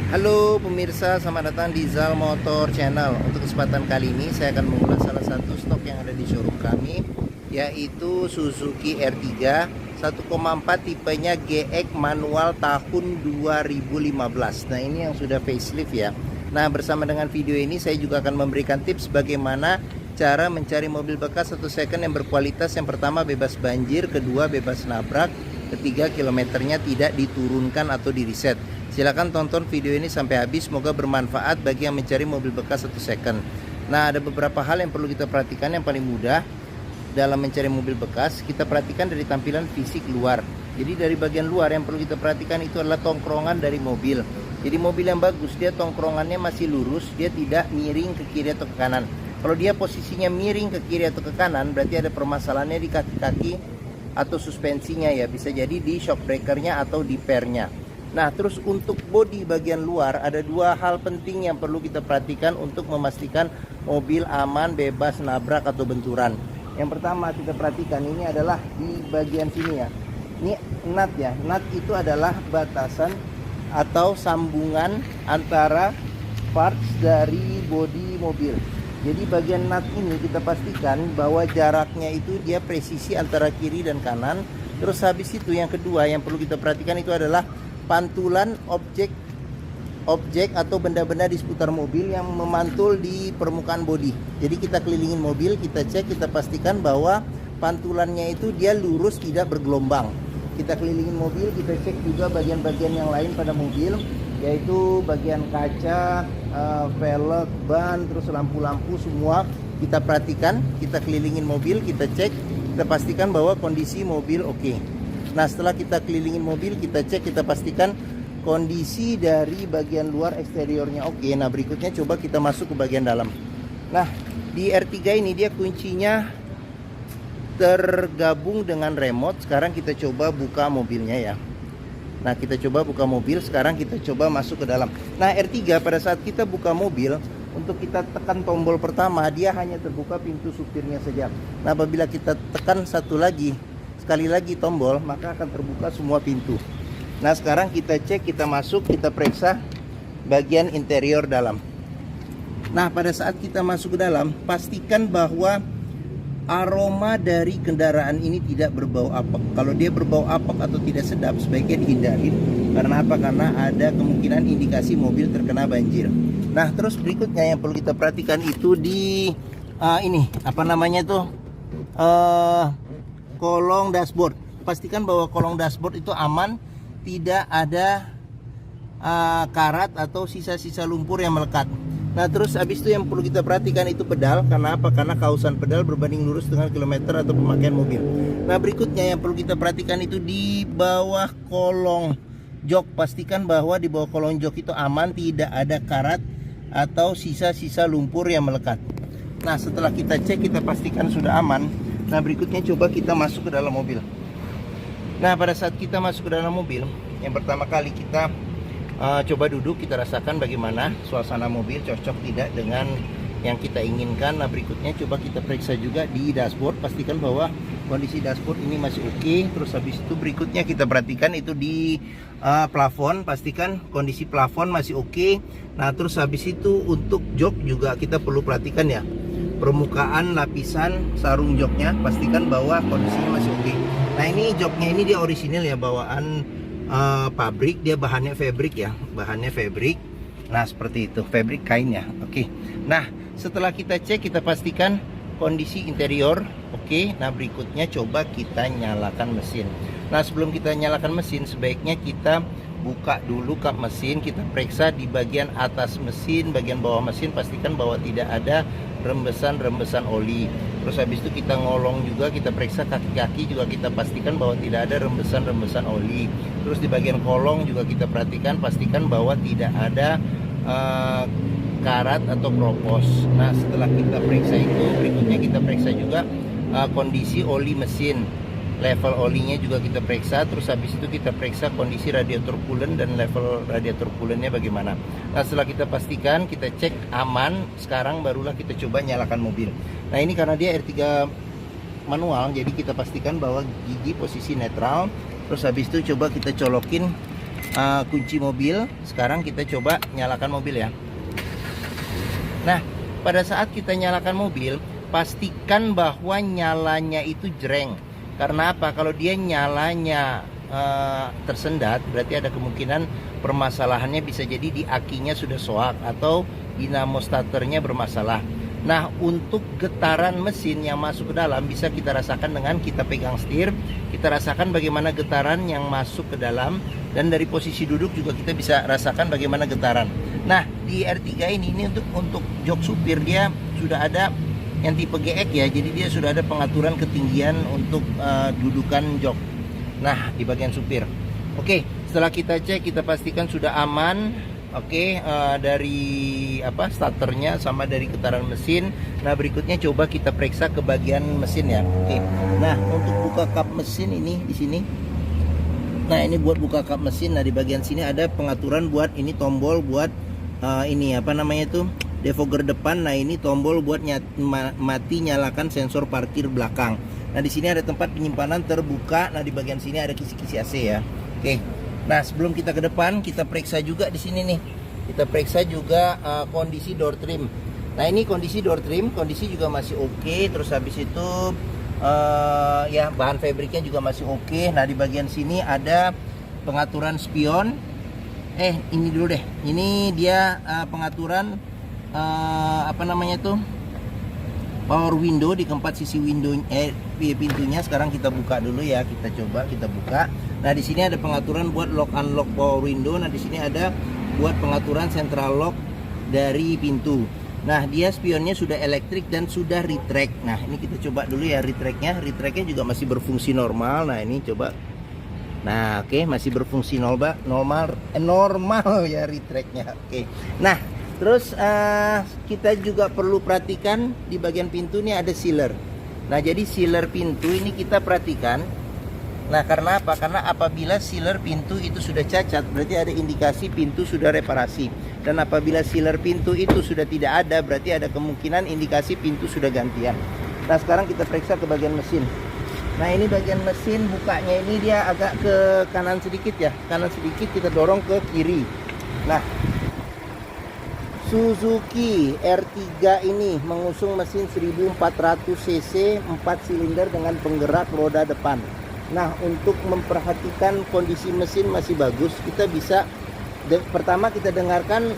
Halo pemirsa, selamat datang di Zal Motor Channel. Untuk kesempatan kali ini saya akan mengulas salah satu stok yang ada di showroom kami, yaitu Suzuki R3 1,4 tipenya GX manual tahun 2015. Nah, ini yang sudah facelift ya. Nah, bersama dengan video ini saya juga akan memberikan tips bagaimana cara mencari mobil bekas 1 second yang berkualitas. Yang pertama, bebas banjir, kedua bebas nabrak, ketiga kilometernya tidak diturunkan atau di reset. Silahkan tonton video ini sampai habis, semoga bermanfaat bagi yang mencari mobil bekas 1 second. Nah, ada beberapa hal yang perlu kita perhatikan. Yang paling mudah dalam mencari mobil bekas, kita perhatikan dari tampilan fisik luar. Jadi dari bagian luar yang perlu kita perhatikan itu adalah tongkrongan dari mobil. Jadi mobil yang bagus, dia tongkrongannya masih lurus, dia tidak miring ke kiri atau ke kanan. Kalau dia posisinya miring ke kiri atau ke kanan, berarti ada permasalahannya di kaki-kaki atau suspensinya ya. Bisa jadi di shock breakernya atau di pernya. Nah, terus untuk bodi bagian luar ada dua hal penting yang perlu kita perhatikan untuk memastikan mobil aman, bebas nabrak atau benturan. Yang pertama kita perhatikan ini adalah di bagian sini ya. Ini nut ya. Nut itu adalah batasan atau sambungan antara parts dari bodi mobil. Jadi bagian nut ini kita pastikan bahwa jaraknya itu dia presisi antara kiri dan kanan. Terus habis itu yang kedua yang perlu kita perhatikan itu adalah pantulan objek atau benda-benda di seputar mobil yang memantul di permukaan bodi. Jadi kita kelilingin mobil, kita cek, kita pastikan bahwa pantulannya itu dia lurus, tidak bergelombang. Kita kelilingin mobil, kita cek juga bagian-bagian yang lain pada mobil, yaitu bagian kaca, velg, ban, terus lampu-lampu semua kita perhatikan. Kita kelilingin mobil, kita cek, kita pastikan bahwa kondisi mobil oke. Nah, setelah kita kelilingin mobil, kita cek, kita pastikan kondisi dari bagian luar eksteriornya oke. Nah, berikutnya coba kita masuk ke bagian dalam. Nah, di R3 ini dia kuncinya tergabung dengan remote. Sekarang kita coba buka mobilnya ya. Nah, kita coba buka mobil. Sekarang kita coba masuk ke dalam. Nah, R3 pada saat kita buka mobil, untuk kita tekan tombol pertama, dia hanya terbuka pintu supirnya saja. Nah, apabila kita tekan sekali lagi tombol, maka akan terbuka semua pintu. Nah, sekarang kita cek, kita masuk, kita periksa bagian interior dalam. Nah, pada saat kita masuk ke dalam, pastikan bahwa aroma dari kendaraan ini tidak berbau apek. Kalau dia berbau apek atau tidak sedap, sebaiknya dihindari. Karena apa? Karena ada kemungkinan indikasi mobil terkena banjir. Nah, terus berikutnya yang perlu kita perhatikan itu di ini apa namanya itu kolong dashboard. Pastikan bahwa kolong dashboard itu aman, tidak ada karat atau sisa-sisa lumpur yang melekat. Nah, terus habis itu yang perlu kita perhatikan itu pedal. Karena apa? Karena kausan pedal berbanding lurus dengan kilometer atau pemakaian mobil. Nah, berikutnya yang perlu kita perhatikan itu di bawah kolong jok. Pastikan bahwa di bawah kolong jok itu aman, tidak ada karat atau sisa-sisa lumpur yang melekat. Nah, setelah kita cek, kita pastikan sudah aman. Nah, berikutnya coba kita masuk ke dalam mobil. Nah, pada saat kita masuk ke dalam mobil, yang pertama kali kita coba duduk, kita rasakan bagaimana suasana mobil, cocok tidak dengan yang kita inginkan. Nah, berikutnya coba kita periksa juga di dashboard, pastikan bahwa kondisi dashboard ini masih oke. Terus habis itu berikutnya kita perhatikan itu di plafon, pastikan kondisi plafon masih oke. Nah, terus habis itu untuk jok juga kita perlu perhatikan ya, permukaan lapisan sarung joknya, pastikan bahwa kondisinya masih oke. Nah, ini joknya ini dia orisinil ya, bawaan pabrik, dia bahannya fabric ya, bahannya fabric. Nah, seperti itu, fabric kainnya. Oke. Nah, setelah kita cek, kita pastikan kondisi interior oke. Nah, berikutnya coba kita nyalakan mesin. Nah, sebelum kita nyalakan mesin, sebaiknya kita buka dulu kap mesin, kita periksa di bagian atas mesin, bagian bawah mesin, pastikan bahwa tidak ada rembesan-rembesan oli. Terus habis itu kita ngolong juga, kita periksa kaki-kaki juga, kita pastikan bahwa tidak ada rembesan-rembesan oli. Terus di bagian kolong juga kita perhatikan, pastikan bahwa tidak ada karat atau kropos. Nah, setelah kita periksa itu, berikutnya kita periksa juga kondisi oli mesin. Level olinya juga kita periksa. Terus habis itu kita periksa kondisi radiator coolant dan level radiator coolantnya bagaimana. Nah, setelah kita pastikan, kita cek aman, sekarang barulah kita coba nyalakan mobil. Nah, ini karena dia R3 manual, jadi kita pastikan bahwa gigi posisi netral. Terus habis itu coba kita colokin kunci mobil. Sekarang kita coba nyalakan mobil ya. Nah, pada saat kita nyalakan mobil, pastikan bahwa nyalanya itu jreng. Karena apa? Kalau dia nyalanya tersendat, berarti ada kemungkinan permasalahannya bisa jadi di akinya sudah soak atau dinamo starternya bermasalah. Nah, untuk getaran mesin yang masuk ke dalam bisa kita rasakan dengan kita pegang setir. Kita rasakan bagaimana getaran yang masuk ke dalam, dan dari posisi duduk juga kita bisa rasakan bagaimana getaran. Nah, di R3 ini untuk jok supir dia sudah ada yang tipe GX ya. Jadi dia sudah ada pengaturan ketinggian untuk dudukan jok. Nah, di bagian supir. Oke, setelah kita cek, kita pastikan sudah aman. Oke, dari starternya sama dari getaran mesin. Nah, berikutnya coba kita periksa ke bagian mesin ya. Oke. Nah, untuk buka kap mesin ini di sini. Nah, ini buat buka kap mesin. Nah, di bagian sini ada pengaturan buat ini tombol buat ini defogger depan. Nah, ini tombol buat mati nyalakan sensor parkir belakang. Nah, di sini ada tempat penyimpanan terbuka. Nah, di bagian sini ada kisi-kisi AC ya. Oke. Nah, sebelum kita ke depan, kita periksa juga di sini nih. Kita periksa juga kondisi door trim. Nah, ini kondisi door trim, kondisi juga masih oke. Terus habis itu ya bahan fabriknya juga masih oke. Nah, di bagian sini ada pengaturan spion. Ini dulu deh. Ini dia pengaturan power window di keempat sisi window pintunya. Sekarang kita buka dulu ya, kita buka. Nah, di sini ada pengaturan buat lock unlock power window. Nah, di sini ada buat pengaturan central lock dari pintu. Nah, dia spionnya sudah elektrik dan sudah retract. Nah, ini kita coba dulu ya retractnya. Retractnya juga masih berfungsi normal. Nah, ini coba. Nah, oke, masih berfungsi normal ya retractnya. Oke. Nah, terus kita juga perlu perhatikan di bagian pintu ini ada sealer. Nah, jadi sealer pintu ini kita perhatikan. Nah, karena apa? Karena apabila sealer pintu itu sudah cacat, berarti ada indikasi pintu sudah reparasi. Dan apabila sealer pintu itu sudah tidak ada, berarti ada kemungkinan indikasi pintu sudah gantian. Nah, sekarang kita periksa ke bagian mesin. Nah, ini bagian mesin, bukanya ini dia agak ke kanan sedikit ya. Kanan sedikit, kita dorong ke kiri. Nah, Suzuki R3 ini mengusung mesin 1400 cc 4 silinder dengan penggerak roda depan. Nah, untuk memperhatikan kondisi mesin masih bagus, kita bisa pertama kita dengarkan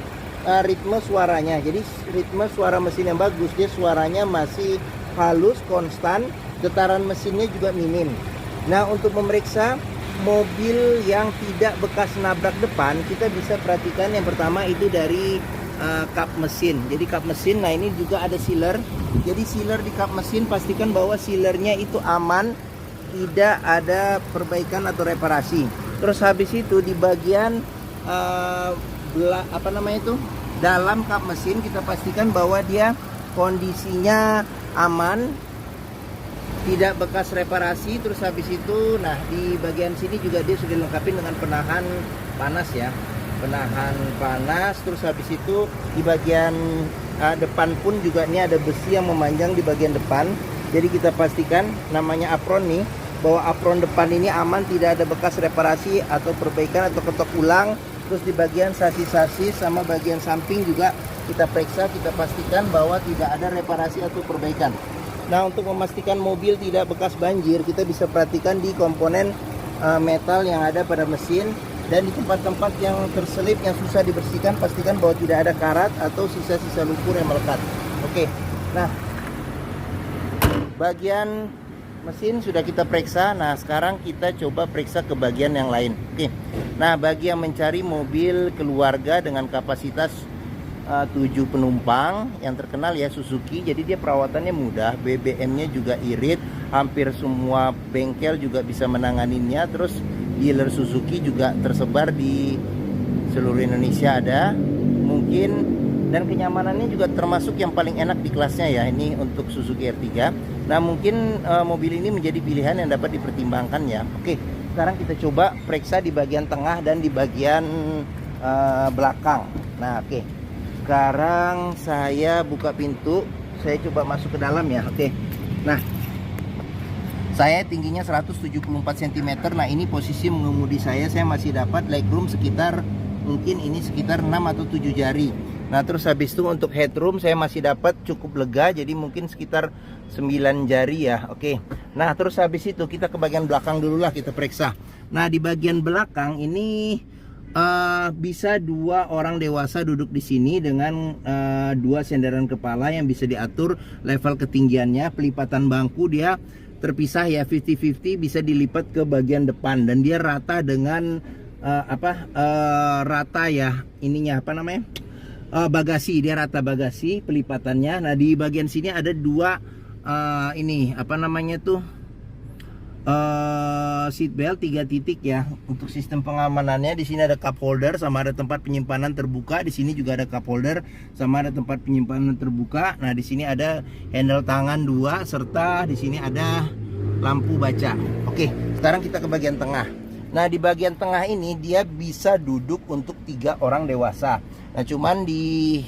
ritme suaranya. Jadi ritme suara mesin yang bagus, dia suaranya masih halus, konstan, getaran mesinnya juga minim. Nah, untuk memeriksa mobil yang tidak bekas nabrak depan, kita bisa perhatikan yang pertama itu dari kap mesin. Jadi kap mesin, nah ini juga ada sealer. Jadi sealer di kap mesin, pastikan bahwa sealernya itu aman, tidak ada perbaikan atau reparasi. Terus habis itu di bagian dalam kap mesin, kita pastikan bahwa dia kondisinya aman, tidak bekas reparasi. Terus habis itu, nah di bagian sini juga dia sudah dilengkapi dengan penahan panas ya, penahan panas. Terus habis itu di bagian depan pun juga ini ada besi yang memanjang di bagian depan. Jadi kita pastikan namanya apron nih, bahwa apron depan ini aman, tidak ada bekas reparasi atau perbaikan atau ketok ulang. Terus di bagian sasis-sasis sama bagian samping juga kita periksa, kita pastikan bahwa tidak ada reparasi atau perbaikan. Nah, untuk memastikan mobil tidak bekas banjir, kita bisa perhatikan di komponen metal yang ada pada mesin, dan di tempat-tempat yang terselip yang susah dibersihkan, pastikan bahwa tidak ada karat atau sisa-sisa lumpur yang melekat. Oke. Nah, bagian mesin sudah kita periksa. Nah, sekarang kita coba periksa ke bagian yang lain. Oke. Nah, bagi yang mencari mobil keluarga dengan kapasitas 7 penumpang yang terkenal ya, Suzuki. Jadi dia perawatannya mudah, BBM-nya juga irit, hampir semua bengkel juga bisa menanganinya. Terus dealer Suzuki juga tersebar di seluruh Indonesia ada. Mungkin dan kenyamanannya juga termasuk yang paling enak di kelasnya ya, ini untuk Suzuki R3. Nah, mungkin mobil ini menjadi pilihan yang dapat dipertimbangkan ya. Oke, sekarang kita coba periksa di bagian tengah dan di bagian belakang. Nah, oke. Sekarang saya buka pintu, saya coba masuk ke dalam ya. Oke. Nah, Saya tingginya 174 cm. Nah ini posisi mengemudi saya masih dapat legroom sekitar, mungkin ini sekitar 6 atau 7 jari. Nah terus habis itu untuk headroom saya masih dapat cukup lega, jadi mungkin sekitar 9 jari ya. Oke. Nah terus habis itu kita ke bagian belakang dulu lah, kita periksa. Nah di bagian belakang ini bisa 2 orang dewasa duduk di sini dengan 2 senderan kepala yang bisa diatur level ketinggiannya. Pelipatan bangku dia terpisah ya, 50-50, bisa dilipat ke bagian depan dan dia rata dengan rata ya ininya apa namanya, bagasi, dia rata bagasi pelipatannya. Nah di bagian sini ada 2 ini apa namanya tuh seat belt 3 titik ya untuk sistem pengamanannya. Di sini ada cup holder sama ada tempat penyimpanan terbuka. Di sini juga ada cup holder sama ada tempat penyimpanan terbuka. Nah di sini ada handle tangan 2 serta di sini ada lampu baca. Oke, sekarang kita ke bagian tengah. Nah di bagian tengah ini dia bisa duduk untuk 3 orang dewasa. Nah cuman di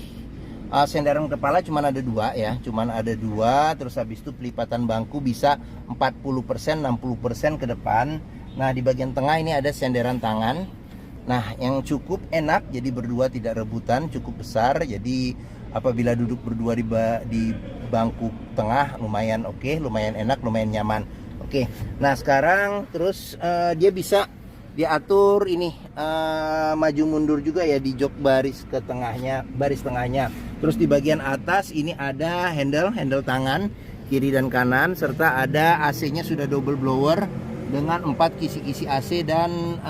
senderan kepala cuman ada 2 ya, cuman ada 2. Terus habis itu pelipatan bangku bisa 40%, 60% ke depan. Nah di bagian tengah ini ada senderan tangan. Nah yang cukup enak, jadi berdua tidak rebutan, cukup besar. Jadi apabila duduk berdua di bangku tengah lumayan oke, lumayan enak, lumayan nyaman. Oke. Nah sekarang terus dia bisa diatur ini maju mundur juga ya di jok baris ke tengahnya, baris tengahnya. Terus di bagian atas ini ada handle tangan kiri dan kanan serta ada AC-nya sudah double blower dengan 4 kisi-kisi AC dan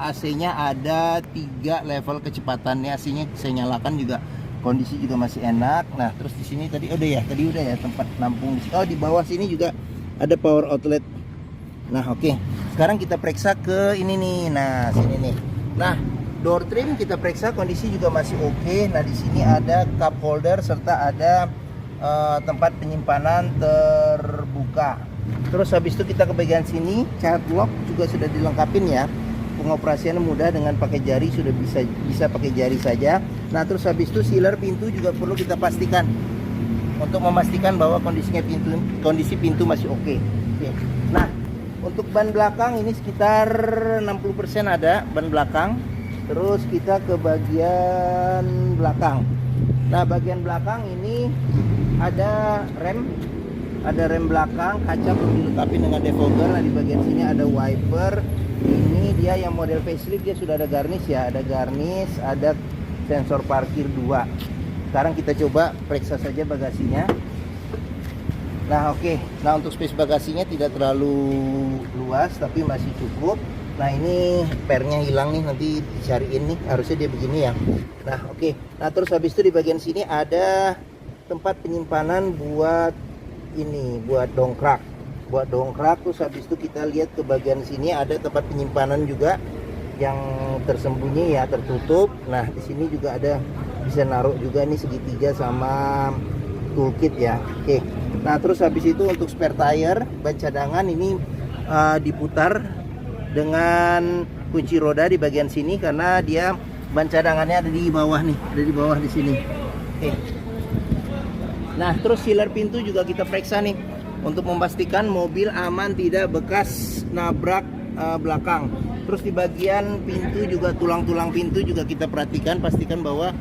AC-nya ada 3 level kecepatannya. AC-nya saya nyalakan juga, kondisi juga masih enak. Nah, terus di sini tadi udah ya tempat nampung. Oh, di bawah sini juga ada power outlet. Nah, oke. Sekarang kita periksa ke ini nih. Nah, sini nih. Nah, door trim kita periksa, kondisi juga masih oke. Nah, di sini ada cup holder serta ada tempat penyimpanan terbuka. Terus habis itu kita ke bagian sini, child lock juga sudah dilengkapin ya. Pengoperasiannya mudah dengan pakai jari, sudah bisa pakai jari saja. Nah, terus habis itu sealer pintu juga perlu kita pastikan untuk memastikan bahwa kondisi pintu masih oke. Oke. Nah, untuk ban belakang ini sekitar 60% ada ban belakang. Terus kita ke bagian belakang. Nah, bagian belakang ini ada rem belakang, kaca belum dilengkapi dengan defogger. Nah, di bagian sini ada wiper. Ini dia yang model facelift, dia sudah ada garnish ya, ada garnish, ada sensor parkir 2. Sekarang kita coba periksa saja bagasinya. Nah, oke. Nah, untuk space bagasinya tidak terlalu luas tapi masih cukup. Nah, ini pernya hilang nih, nanti dicariin nih, harusnya dia begini ya. Nah, oke. Nah, terus habis itu di bagian sini ada tempat penyimpanan buat ini, buat dongkrak. Terus habis itu kita lihat ke bagian sini ada tempat penyimpanan juga yang tersembunyi ya, tertutup. Nah, di sini juga ada bisa naruh juga nih segitiga sama toolkit ya. Oke. Nah, terus habis itu untuk spare tire, ban cadangan ini diputar dengan kunci roda di bagian sini karena dia ban cadangannya ada di bawah nih, ada di bawah di sini. Oke. Nah, terus sealer pintu juga kita periksa nih untuk memastikan mobil aman tidak bekas nabrak belakang. Terus di bagian pintu juga tulang-tulang pintu juga kita perhatikan, pastikan bahwa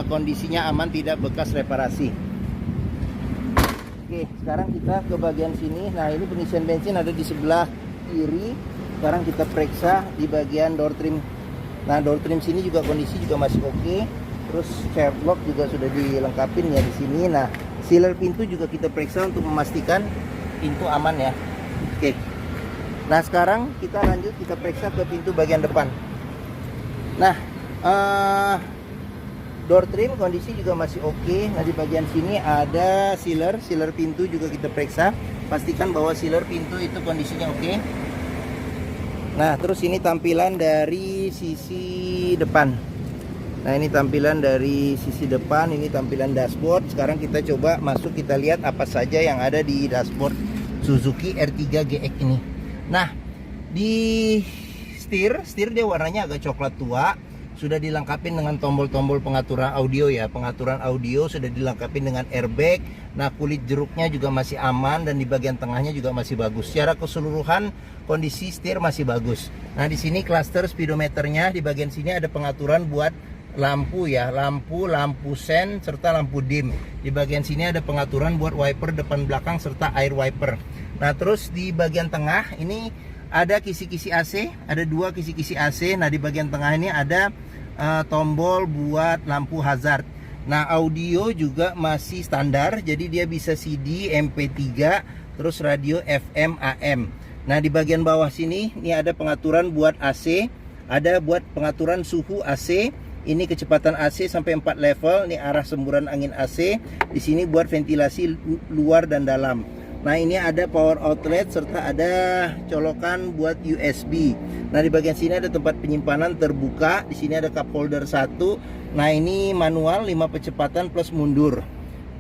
kondisinya aman tidak bekas reparasi. Oke, sekarang kita ke bagian sini. Nah, ini pengisian bensin ada di sebelah kiri. Sekarang kita periksa di bagian door trim. Nah, door trim sini juga kondisi juga masih oke. Terus child lock juga sudah dilengkapin ya di sini. Nah, sealer pintu juga kita periksa untuk memastikan pintu aman ya. Oke. Nah, sekarang kita lanjut, kita periksa ke pintu bagian depan. Nah, door trim kondisi juga masih oke. Nah, di bagian sini ada sealer pintu juga kita periksa. Pastikan bahwa sealer pintu itu kondisinya oke. Nah, terus ini tampilan dari sisi depan. Nah, ini tampilan dari sisi depan, ini tampilan dashboard. Sekarang kita coba masuk, kita lihat apa saja yang ada di dashboard Suzuki R3 GX ini. Nah, di setir dia warnanya agak coklat tua. sudah dilengkapi dengan tombol-tombol pengaturan audio ya. Pengaturan audio sudah dilengkapi dengan airbag. Nah, kulit jeruknya juga masih aman dan di bagian tengahnya juga masih bagus. Secara keseluruhan kondisi setir masih bagus. Nah, di sini cluster speedometernya, di bagian sini ada pengaturan buat lampu ya, lampu sen serta lampu dim. Di bagian sini ada pengaturan buat wiper depan belakang serta air wiper. Nah, terus di bagian tengah ini ada kisi-kisi AC, ada 2 kisi-kisi AC. Nah, di bagian tengah ini ada tombol buat lampu hazard. Nah, audio juga masih standar, jadi dia bisa CD, MP3, terus radio FM, AM. Nah, di bagian bawah sini ini ada pengaturan buat AC, ada buat pengaturan suhu AC. Ini kecepatan AC sampai 4 level, ini arah semburan angin AC. Di sini buat ventilasi luar dan dalam. Nah, ini ada power outlet serta ada colokan buat USB. Nah, di bagian sini ada tempat penyimpanan terbuka. Di sini ada cup holder 1. Nah, ini manual 5 kecepatan plus mundur.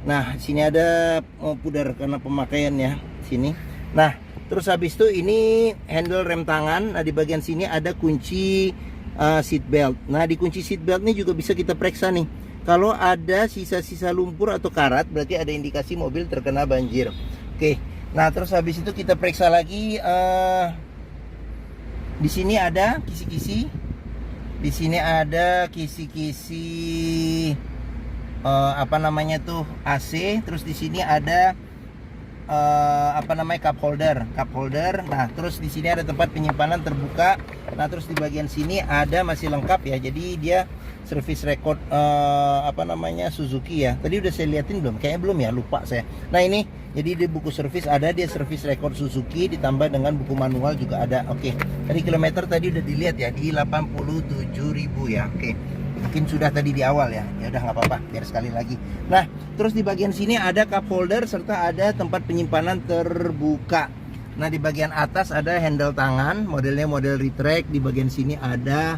Nah, di sini ada pudar karena pemakaiannya sini. Nah, terus habis itu ini handle rem tangan. Nah, di bagian sini ada kunci seat belt. Nah, di kunci seat belt ini juga bisa kita periksa nih. Kalau ada sisa-sisa lumpur atau karat, berarti ada indikasi mobil terkena banjir. Oke, nah terus habis itu kita periksa lagi. Di sini ada kisi-kisi, di sini ada kisi-kisi apa namanya tuh AC. Terus di sini ada apa namanya cup holder. Nah, terus di sini ada tempat penyimpanan terbuka. Nah, terus di bagian sini ada masih lengkap ya. Jadi dia service record apa namanya Suzuki ya. Tadi udah saya liatin belum? Kayaknya belum ya, lupa saya. Nah, ini jadi di buku service ada dia service record Suzuki ditambah dengan buku manual juga ada. Oke. Tadi kilometer tadi udah dilihat ya di 87.000 ya. Oke. Mungkin sudah tadi di awal ya. Ya udah nggak apa-apa, biar sekali lagi. Nah, terus di bagian sini ada cup holder serta ada tempat penyimpanan terbuka. Nah, di bagian atas ada handle tangan, modelnya model retract. Di bagian sini ada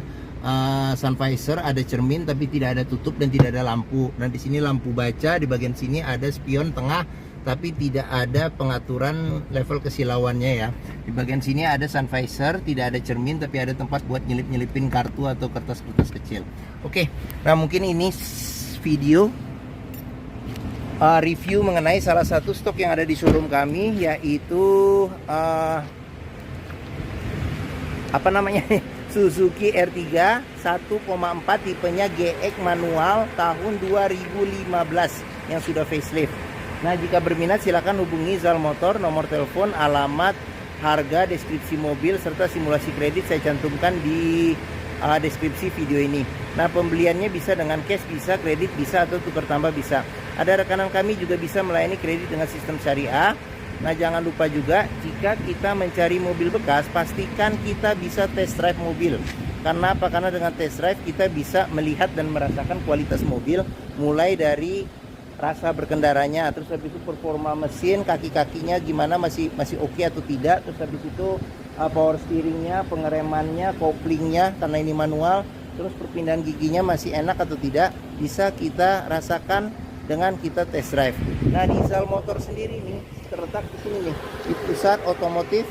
sun visor, ada cermin tapi tidak ada tutup dan tidak ada lampu. Dan di sini lampu baca. Di bagian sini ada spion tengah tapi tidak ada pengaturan level kesilauannya ya. Di bagian sini ada sun visor, tidak ada cermin tapi ada tempat buat nyelip-nyelipin kartu atau kertas-kertas kecil. Oke, nah mungkin ini video review mengenai salah satu stok yang ada di showroom kami, yaitu apa namanya Suzuki R3 1,4 tipenya GX manual tahun 2015 yang sudah facelift. Nah, jika berminat silakan hubungi Zal Motor. Nomor telepon, alamat, harga, deskripsi mobil serta simulasi kredit saya cantumkan di deskripsi video ini. Nah, pembeliannya bisa dengan cash, bisa kredit, bisa atau tukar tambah bisa. Ada rekanan kami juga bisa melayani kredit dengan sistem syariah. Nah, jangan lupa juga jika kita mencari mobil bekas, pastikan kita bisa test drive mobil. Karena apa? Karena dengan test drive kita bisa melihat dan merasakan kualitas mobil, mulai dari rasa berkendaranya, terus habis itu performa mesin, kaki-kakinya gimana, masih oke atau tidak. Terus habis itu power steeringnya, pengeremannya, koplingnya karena ini manual, terus perpindahan giginya masih enak atau tidak, bisa kita rasakan dengan kita test drive. Nah, di Zal Motor sendiri nih terletak di sini nih, di pusat otomotif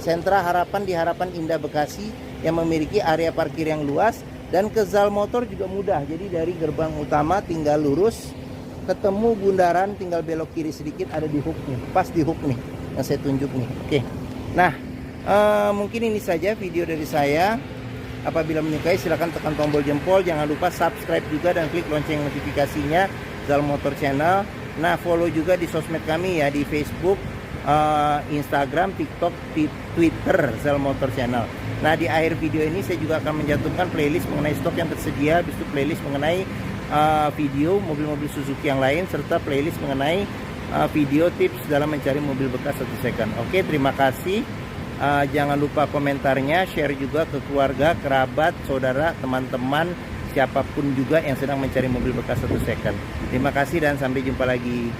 Sentra Harapan di Harapan Indah Bekasi yang memiliki area parkir yang luas. Dan ke Zal Motor juga mudah, jadi dari gerbang utama tinggal lurus, ketemu bundaran tinggal belok kiri sedikit, ada di hook nih, pas di hook nih yang saya tunjuk nih. Oke, nah mungkin ini saja video dari saya. Apabila menyukai silahkan tekan tombol jempol, jangan lupa subscribe juga dan klik lonceng notifikasinya Zal Motor Channel. Nah, follow juga di sosmed kami ya, di Facebook, Instagram, TikTok, Twitter Zal Motor Channel. Nah, di akhir video ini saya juga akan mencantumkan playlist mengenai stok yang tersedia, habis itu playlist mengenai video mobil-mobil Suzuki yang lain, serta playlist mengenai video tips dalam mencari mobil bekas 1 second. Oke, terima kasih. Jangan lupa komentarnya, share juga ke keluarga, kerabat, saudara, teman-teman, siapapun juga yang sedang mencari mobil bekas 1 second. Terima kasih dan sampai jumpa lagi.